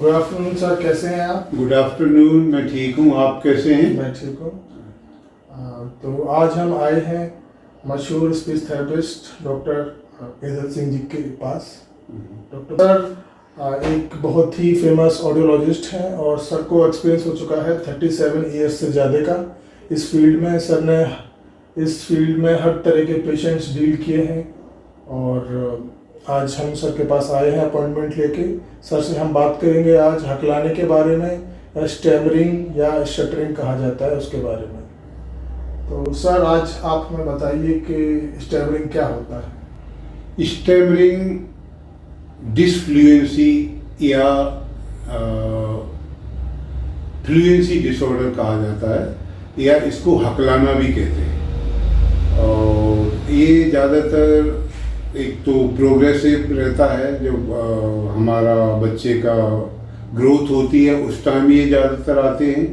Good afternoon sir, कैसे हैं आप? गुड आफ्टरनून, मैं ठीक हूँ। आप कैसे हैं? मैं ठीक हूँ। तो आज हम आए हैं मशहूर स्पीच थेरेपिस्ट डॉक्टर एजल सिंह जी के पास। डॉक्टर सर एक बहुत ही फेमस ऑडियोलॉजिस्ट हैं और सर को एक्सपीरियंस हो चुका है 37 ईयर्स से ज़्यादा का इस फील्ड में। सर ने इस फील्ड में हर तरह के पेशेंट्स डील किए हैं और आज हम सर के पास आए हैं अपॉइंटमेंट लेके। सर से हम बात करेंगे आज हकलाने के बारे में, या स्टैमरिंग या शटरिंग कहा जाता है उसके बारे में। तो सर आज आप हमें बताइए कि स्टैमरिंग क्या होता है? स्टैमरिंग डिसफ्लुएंसी या फ्लुएंसी डिसऑर्डर कहा जाता है, या इसको हकलाना भी कहते हैं। और ये ज़्यादातर एक तो प्रोग्रेसिव रहता है, जो हमारा बच्चे का ग्रोथ होती है उस टाइम ये ज़्यादातर आते हैं।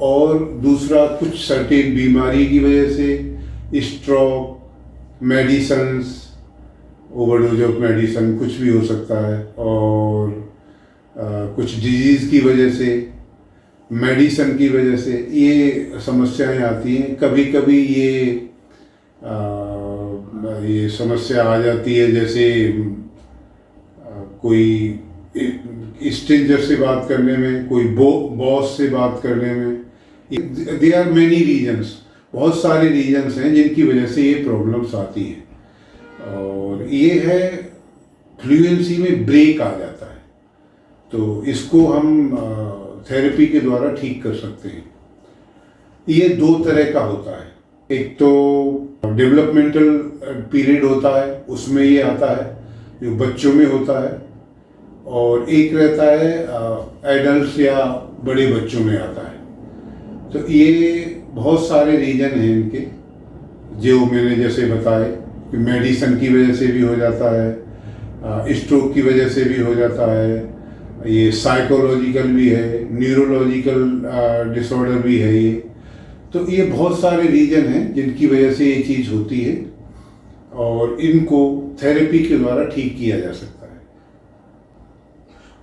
और दूसरा, कुछ सर्टेन बीमारी की वजह से stroke, medicines, overdose of medicine कुछ भी हो सकता है। और कुछ डिजीज़ की वजह से, मेडिसन की वजह से ये समस्याएं आती हैं। कभी कभी ये समस्या आ जाती है, जैसे कोई स्ट्रेंजर से बात करने में, कोई बॉस से बात करने में। देयर आर मेनी रीजन्स, बहुत सारे रीजन्स हैं जिनकी वजह से ये प्रॉब्लम्स आती हैं। और ये है फ्लुएंसी में ब्रेक आ जाता है, तो इसको हम थेरेपी के द्वारा ठीक कर सकते हैं। ये दो तरह का होता है। एक तो डेवलपमेंटल पीरियड होता है, उसमें ये आता है जो बच्चों में होता है। और एक रहता है एडल्ट्स या बड़े बच्चों में आता है। तो ये बहुत सारे रीजन हैं इनके, जो मैंने जैसे बताए कि मेडिसन की वजह से भी हो जाता है, स्ट्रोक की वजह से भी हो जाता है, ये साइकोलॉजिकल भी है, न्यूरोलॉजिकल डिसऑर्डर भी है ये। तो ये बहुत सारे रीजन हैं जिनकी वजह से ये चीज़ होती है और इनको थेरेपी के द्वारा ठीक किया जा सकता है।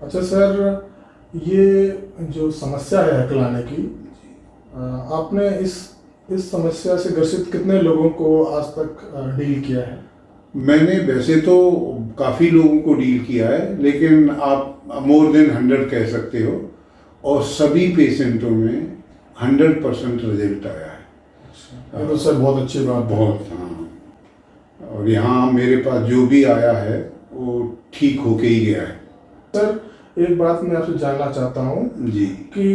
अच्छा सर, ये जो समस्या है हकलाने की, आपने इस समस्या से ग्रसित कितने लोगों को आज तक डील किया है? मैंने वैसे तो काफ़ी लोगों को डील किया है, लेकिन आप मोर देन 100 कह सकते हो। और सभी पेशेंटों में 100% रिजल्ट आया है। ये तो सर बहुत अच्छी बात है। बहुत, हाँ। और यहाँ मेरे पास जो भी आया है वो ठीक होके ही गया है। सर एक बात मैं आपसे जानना चाहता हूँ जी, कि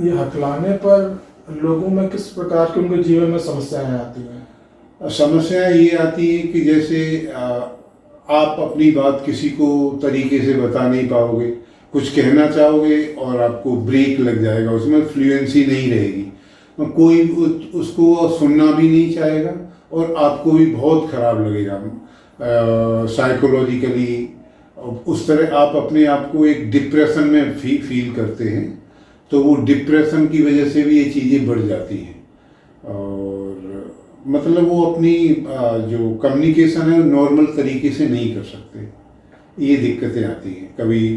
ये हकलाने पर लोगों में किस प्रकार के उनके जीवन में समस्याएं आती हैं? समस्या ये आती है कि जैसे आप अपनी बात किसी को तरीके से बता नहीं पाओगे, कुछ कहना चाहोगे और आपको ब्रेक लग जाएगा, उसमें फ्लुएंसी नहीं रहेगी, कोई उसको सुनना भी नहीं चाहेगा और आपको भी बहुत ख़राब लगेगा साइकोलॉजिकली। उस तरह आप अपने आप को एक डिप्रेशन में फील करते हैं। तो वो डिप्रेशन की वजह से भी ये चीज़ें बढ़ जाती हैं और मतलब वो अपनी जो कम्युनिकेशन है नॉर्मल तरीके से नहीं कर सकते। ये दिक्कतें आती हैं। कभी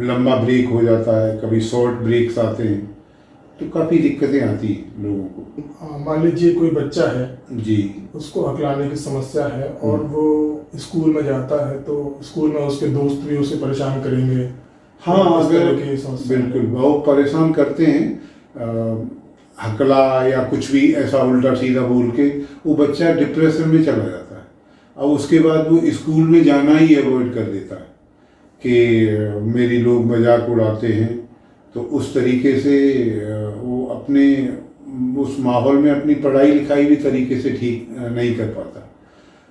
लंबा ब्रेक हो जाता है, कभी शॉर्ट ब्रेक्स आते हैं, तो काफ़ी दिक्कतें आती हैं लोगों को। मान लीजिए कोई बच्चा है जी, उसको हकलाने की समस्या है और वो स्कूल में जाता है, तो स्कूल में उसके दोस्त भी उसे परेशान करेंगे। हाँ, अगर बिल्कुल बहुत परेशान करते हैं। हकला या कुछ भी ऐसा उल्टा सीधा बोल के वो बच्चा डिप्रेशन में चला जाता है। अब उसके बाद वो स्कूल में जाना ही अवॉइड कर देता है कि मेरी लोग मजाक उड़ाते हैं। तो उस तरीके से वो अपने उस माहौल में अपनी पढ़ाई लिखाई भी तरीके से ठीक नहीं कर पाता।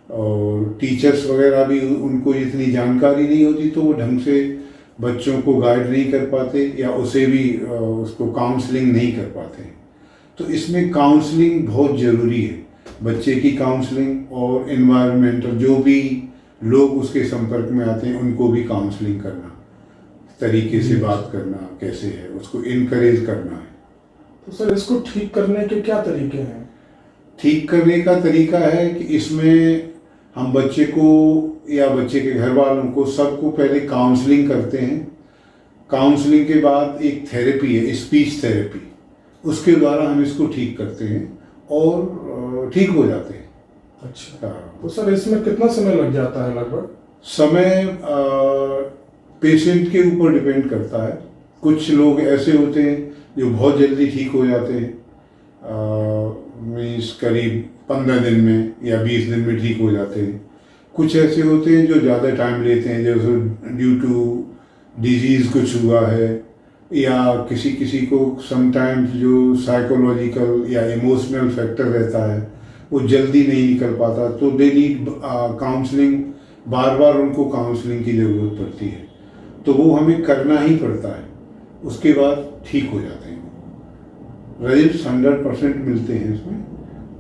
और टीचर्स वगैरह भी उनको इतनी जानकारी नहीं होती, तो वो ढंग से बच्चों को गाइड नहीं कर पाते या उसे भी उसको काउंसलिंग नहीं कर पाते। तो इसमें काउंसलिंग बहुत ज़रूरी है, बच्चे की काउंसलिंग और एनवायरनमेंटल जो भी लोग उसके संपर्क में आते हैं उनको भी काउंसलिंग करना, तरीके से बात करना कैसे है, उसको इनकरेज करना है। तो सर इसको ठीक करने के क्या तरीके हैं? ठीक करने का तरीका है कि इसमें हम बच्चे को या बच्चे के घर वालों को सबको पहले काउंसलिंग करते हैं। काउंसलिंग के बाद एक थेरेपी है, स्पीच थेरेपी, उसके द्वारा हम इसको ठीक करते हैं और ठीक हो जाते हैं। अच्छा, हाँ। तो सर इसमें कितना समय लग जाता है लगभग? समय पेशेंट के ऊपर डिपेंड करता है। कुछ लोग ऐसे होते हैं जो बहुत जल्दी ठीक हो जाते हैं, मीन्स करीब 15 दिन में या 20 दिन में ठीक हो जाते हैं। कुछ ऐसे होते हैं जो ज़्यादा टाइम लेते हैं, जैसे ड्यू टू डिजीज़ कुछ हुआ है, या किसी को समटाइम्स जो साइकोलॉजिकल या इमोशनल फैक्टर रहता है वो जल्दी नहीं निकल पाता, तो दे नीड काउंसलिंग, बार बार उनको काउंसलिंग की ज़रूरत पड़ती है, तो वो हमें करना ही पड़ता है। उसके बाद ठीक हो जाते हैं। रिजल्ट 100% मिलते हैं इसमें,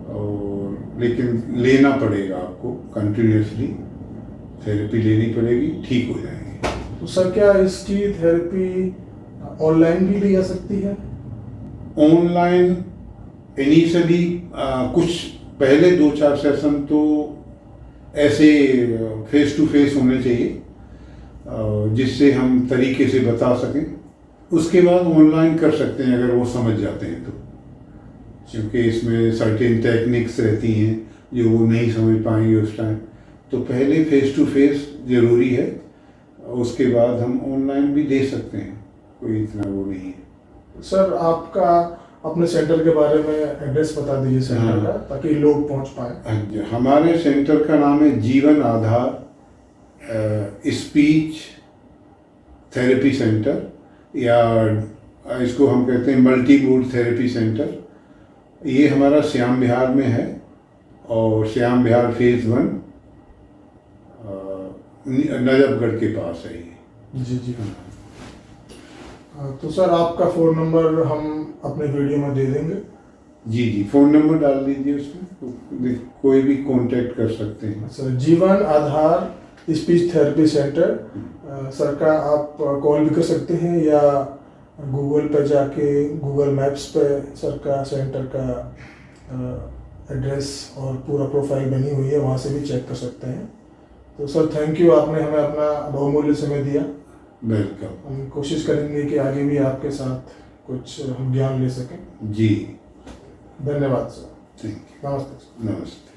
और लेकिन लेना पड़ेगा आपको, कंटिन्यूसली थेरेपी लेनी पड़ेगी, ठीक हो जाएंगे। तो सर क्या इसकी थेरेपी ऑनलाइन भी ली जा सकती है? ऑनलाइन इनिशियली कुछ पहले 2-4 सेशन तो ऐसे फेस टू फेस होने चाहिए, जिससे हम तरीके से बता सकें। उसके बाद ऑनलाइन कर सकते हैं अगर वो समझ जाते हैं तो, क्योंकि इसमें सर्टेन टेक्निक्स रहती हैं जो वो नहीं समझ पाएंगे उस टाइम, तो पहले फेस टू फेस ज़रूरी है, उसके बाद हम ऑनलाइन भी दे सकते हैं, कोई इतना वो नहीं है। सर आपका अपने सेंटर के बारे में एड्रेस बता दीजिए सेंटर हाँ। का, ताकि लोग पहुंच पाए। हमारे सेंटर का नाम है जीवन आधार स्पीच थेरेपी सेंटर, या इसको हम कहते हैं मल्टी मूड थेरेपी सेंटर। ये हमारा श्याम विहार में है, और श्याम विहार फेज 1 नजफगढ़ के पास है ये। जी जी। तो सर आपका फ़ोन नंबर हम अपने वीडियो में दे देंगे। जी जी, फ़ोन नंबर डाल दीजिए उसमें, तो कोई भी कांटेक्ट कर सकते हैं। सर जीवन आधार स्पीच थेरेपी सेंटर, सर का आप कॉल भी कर सकते हैं, या गूगल पे जाके गूगल मैप्स पे सर का सेंटर का एड्रेस और पूरा प्रोफाइल बनी हुई है, वहाँ से भी चेक कर सकते हैं। तो सर थैंक यू, आपने हमें अपना बहुमूल्य समय दिया। वेलकम। हम कोशिश करेंगे कि आगे भी आपके साथ कुछ हम ज्ञान ले सकें। जी, धन्यवाद सर। Thank you. नमस्ते सर। नमस्ते।